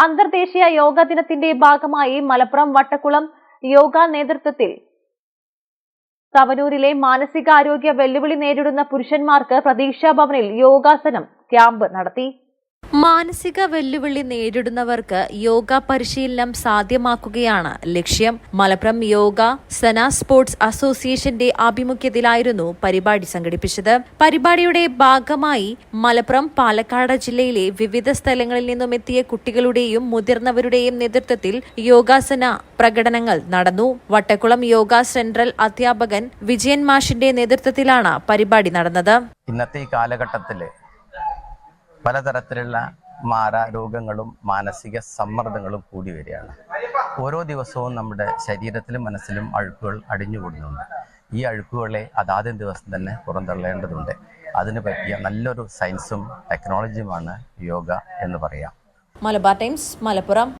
അന്തർദേശീയ യോഗ ദിനത്തിന്റെ ഭാഗമായി മലപ്പുറം വട്ടക്കുളം യോഗ നേതൃത്വത്തിൽ തവനൂരിലെ മാനസികാരോഗ്യ വെല്ലുവിളി നേരിടുന്ന പുരുഷന്മാർക്ക് പ്രതീക്ഷാ ഭവനിൽ യോഗാസനം ക്യാമ്പ് നടത്തി. മാനസിക വെല്ലുവിളി നേരിടുന്നവർക്ക് യോഗ പരിശീലനം സാധ്യമാക്കുകയാണ് ലക്ഷ്യം. മലപ്പുറം യോഗ സന സ്പോർട്സ് അസോസിയേഷന്റെ ആഭിമുഖ്യത്തിലായിരുന്നു പരിപാടി സംഘടിപ്പിച്ചത്. പരിപാടിയുടെ ഭാഗമായി മലപ്പുറം, പാലക്കാട് ജില്ലയിലെ വിവിധ സ്ഥലങ്ങളിൽ നിന്നും എത്തിയ കുട്ടികളുടെയും മുതിർന്നവരുടെയും നേതൃത്വത്തിൽ യോഗാസന പ്രകടനങ്ങൾ നടന്നു. വട്ടക്കുളം യോഗ സെൻട്രൽ അധ്യാപകൻ വിജയൻ മാഷിന്റെ നേതൃത്വത്തിലാണ് പരിപാടി നടന്നത്. ഇന്നത്തെ ഈ കാലഘട്ടത്തില് പലതരത്തിലുള്ള മാരാരോഗങ്ങളും മാനസിക സമ്മർദ്ദങ്ങളും കൂടി വരികയാണ്. ഓരോ ദിവസവും നമ്മുടെ ശരീരത്തിലും മനസ്സിലും അഴുക്കുകൾ അടിഞ്ഞുകൂടുന്നുണ്ട്. ഈ അഴുക്കുകളെ അതാത് ദിവസം തന്നെ പുറന്തള്ളേണ്ടതുണ്ട്. അതിന് പറ്റിയ നല്ലൊരു സയൻസും ടെക്നോളജിയുമാണ് യോഗ എന്ന് പറയാം. മലബാർ ടൈംസ്, മലപ്പുറം.